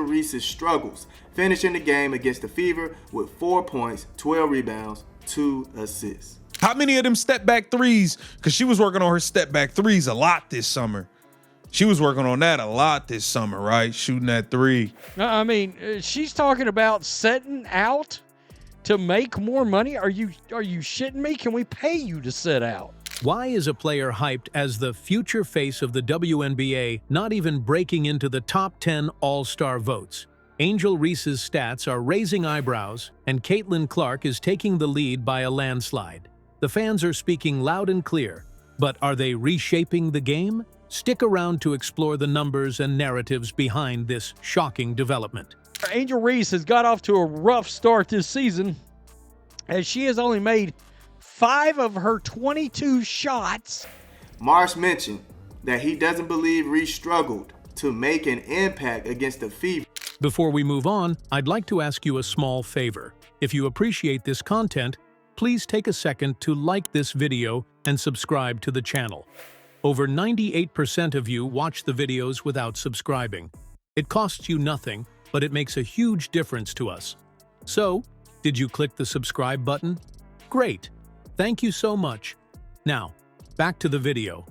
Angel Reese's struggles, finishing the game against the Fever with 4 points, 12 rebounds, 2 assists. How many of them step back threes? Because she was working on her step back threes a lot this summer. She was working on that a lot this summer, right? Shooting that three. I mean, she's talking about setting out to make more money. Are you shitting me? Can we pay you to sit out? Why is a player hyped as the future face of the WNBA not even breaking into the top 10 All-Star votes? Angel Reese's stats are raising eyebrows, and Caitlin Clark is taking the lead by a landslide. The fans are speaking loud and clear, but are they reshaping the game? Stick around to explore the numbers and narratives behind this shocking development. Angel Reese has got off to a rough start this season, as she has only made 5 of her 22 shots. Marsh mentioned that he doesn't believe Reese struggled to make an impact against the Fever. Before we move on, I'd like to ask you a small favor. If you appreciate this content, please take a second to like this video and subscribe to the channel. Over 98% of you watch the videos without subscribing. It costs you nothing, but it makes a huge difference to us. So, did you click the subscribe button? Great. Thank you so much. Now, back to the video.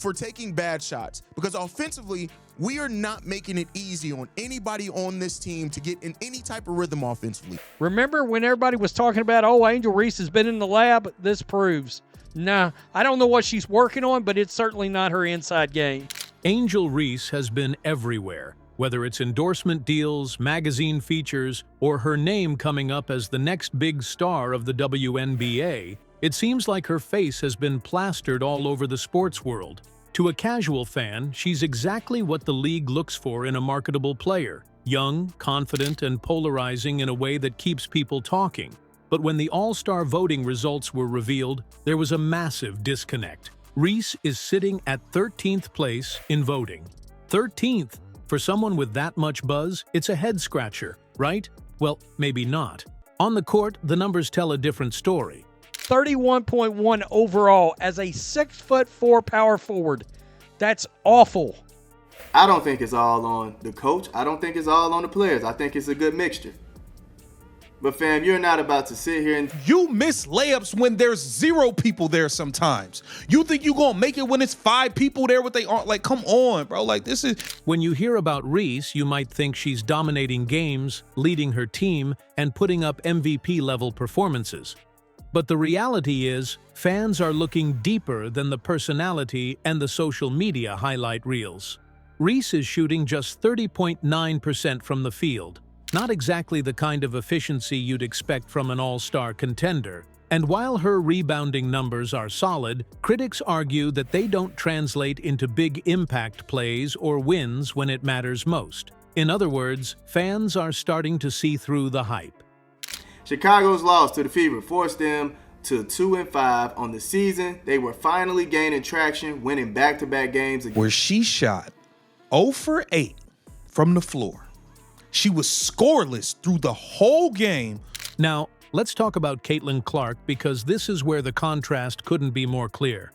For taking bad shots, because offensively, we are not making it easy on anybody on this team to get in any type of rhythm offensively. Remember when everybody was talking about, oh, Angel Reese has been in the lab? This proves. Nah, I don't know what she's working on, but it's certainly not her inside game. Angel Reese has been everywhere, whether it's endorsement deals, magazine features, or her name coming up as the next big star of the WNBA. It seems like her face has been plastered all over the sports world. To a casual fan, she's exactly what the league looks for in a marketable player: young, confident, and polarizing in a way that keeps people talking. But when the All-Star voting results were revealed, there was a massive disconnect. Reese is sitting at 13th place in voting. 13th? For someone with that much buzz, it's a head-scratcher, right? Well, maybe not. On the court, the numbers tell a different story. 31.1 overall as a 6'4" power forward. That's awful. I don't think it's all on the coach. I don't think it's all on the players. I think it's a good mixture. But fam, you're not about to sit here and... You miss layups when there's 0 people there sometimes. You think you gonna make it when it's 5 people there, what they aren't? Like, come on, bro. Like, this is... When you hear about Reese, you might think she's dominating games, leading her team, and putting up MVP-level performances. But the reality is, fans are looking deeper than the personality and the social media highlight reels. Reese is shooting just 30.9% from the field. Not exactly the kind of efficiency you'd expect from an all-star contender. And while her rebounding numbers are solid, critics argue that they don't translate into big impact plays or wins when it matters most. In other words, fans are starting to see through the hype. Chicago's loss to the Fever forced them to 2-5 on the season. They were finally gaining traction, winning back-to-back games. Where she shot 0 for 8 from the floor. She was scoreless through the whole game. Now, let's talk about Caitlin Clark, because this is where the contrast couldn't be more clear.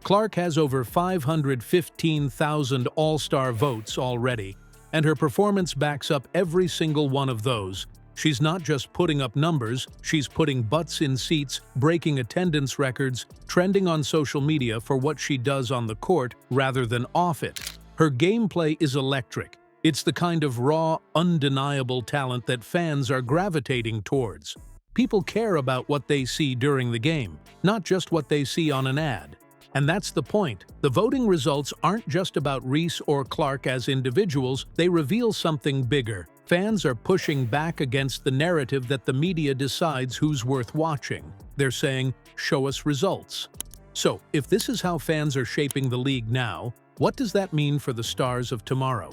Clark has over 515,000 All-Star votes already, and her performance backs up every single one of those. She's not just putting up numbers, she's putting butts in seats, breaking attendance records, trending on social media for what she does on the court rather than off it. Her gameplay is electric. It's the kind of raw, undeniable talent that fans are gravitating towards. People care about what they see during the game, not just what they see on an ad. And that's the point. The voting results aren't just about Reese or Clark as individuals, they reveal something bigger. Fans are pushing back against the narrative that the media decides who's worth watching. They're saying, show us results. So, if this is how fans are shaping the league now, what does that mean for the stars of tomorrow?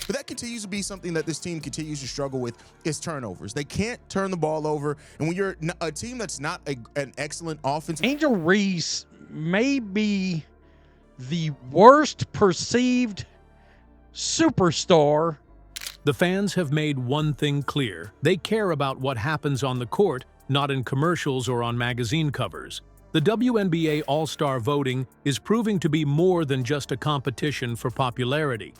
But that continues to be something that this team continues to struggle with, is turnovers. They can't turn the ball over. And when you're a team that's not an excellent offense... Angel Reese may be the worst perceived superstar. The fans have made one thing clear. They care about what happens on the court, not in commercials or on magazine covers. The WNBA All-Star voting is proving to be more than just a competition for popularity.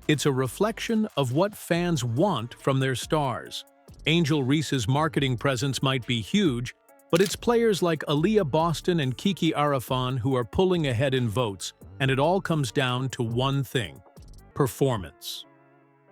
It's a reflection of what fans want from their stars. Angel Reese's marketing presence might be huge, but it's players like Aaliyah Boston and Kiki Arafan who are pulling ahead in votes, and it all comes down to one thing: performance.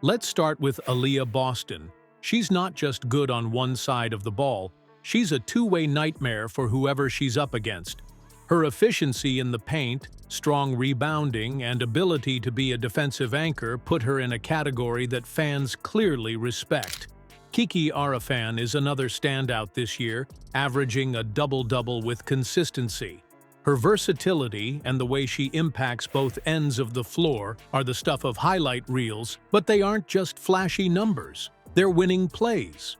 Let's start with Aaliyah Boston. She's not just good on one side of the ball, she's a two-way nightmare for whoever she's up against. Her efficiency in the paint, strong rebounding, and ability to be a defensive anchor put her in a category that fans clearly respect. Kiki Arafan is another standout this year, averaging a double-double with consistency. Her versatility and the way she impacts both ends of the floor are the stuff of highlight reels, but they aren't just flashy numbers. They're winning plays.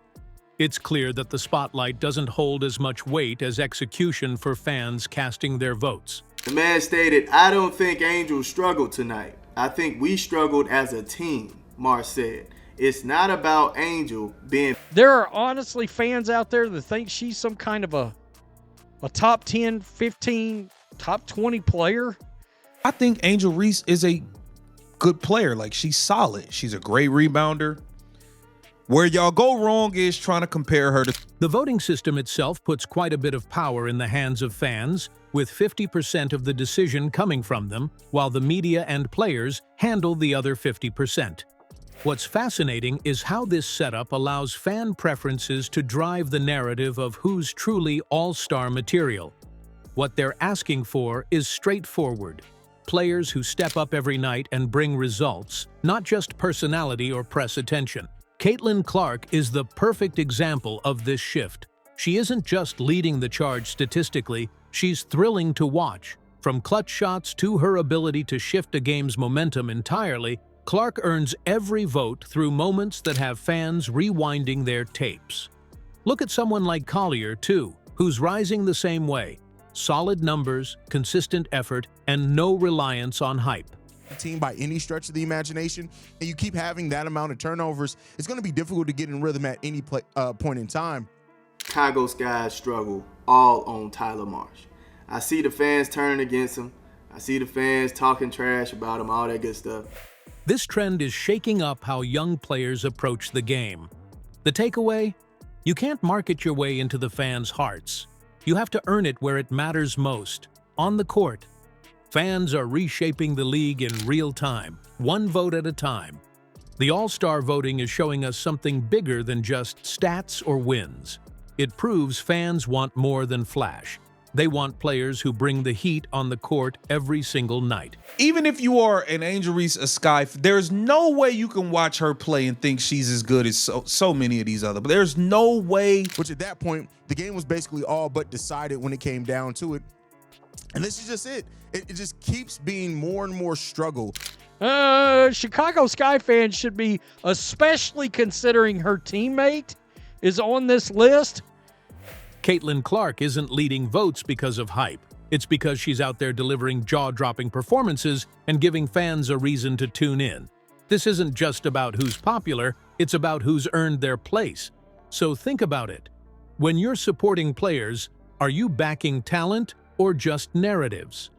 It's clear that the spotlight doesn't hold as much weight as execution for fans casting their votes. The man stated, "I don't think Angel struggled tonight. I think we struggled as a team," Mars said. It's not about Angel being... There are honestly fans out there that think she's some kind of a top 10, 15, top 20 player. I think Angel Reese is a good player. Like, she's solid. She's a great rebounder. Where y'all go wrong is trying to compare her to... The voting system itself puts quite a bit of power in the hands of fans, with 50% of the decision coming from them, while the media and players handle the other 50%. What's fascinating is how this setup allows fan preferences to drive the narrative of who's truly all-star material. What they're asking for is straightforward: players who step up every night and bring results, not just personality or press attention. Caitlin Clark is the perfect example of this shift. She isn't just leading the charge statistically, she's thrilling to watch. From clutch shots to her ability to shift a game's momentum entirely, Clark earns every vote through moments that have fans rewinding their tapes. Look at someone like Collier, too, who's rising the same way. Solid numbers, consistent effort, and no reliance on hype. Team by any stretch of the imagination, and you keep having that amount of turnovers, it's going to be difficult to get in rhythm at any point in time. Chicago Sky's struggle all on Tyler Marsh. I see the fans turning against him. I see the fans talking trash about him, all that good stuff. This trend is shaking up how young players approach the game. The takeaway? You can't market your way into the fans' hearts. You have to earn it where it matters most, on the court. Fans are reshaping the league in real time, one vote at a time. The All-Star voting is showing us something bigger than just stats or wins. It proves fans want more than flash. They want players who bring the heat on the court every single night. Even if you are an Angel Reese, a Sky, there's no way you can watch her play and think she's as good as so many of these other. But there's no way. Which at that point, the game was basically all but decided when it came down to it. And this is just it. It just keeps being more and more struggle. Chicago Sky fans should be especially considering her teammate is on this list. Caitlin Clark isn't leading votes because of hype. It's because she's out there delivering jaw-dropping performances and giving fans a reason to tune in. This isn't just about who's popular, it's about who's earned their place. So think about it. When you're supporting players, are you backing talent or just narratives?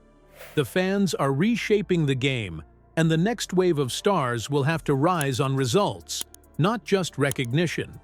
The fans are reshaping the game, and the next wave of stars will have to rise on results, not just recognition.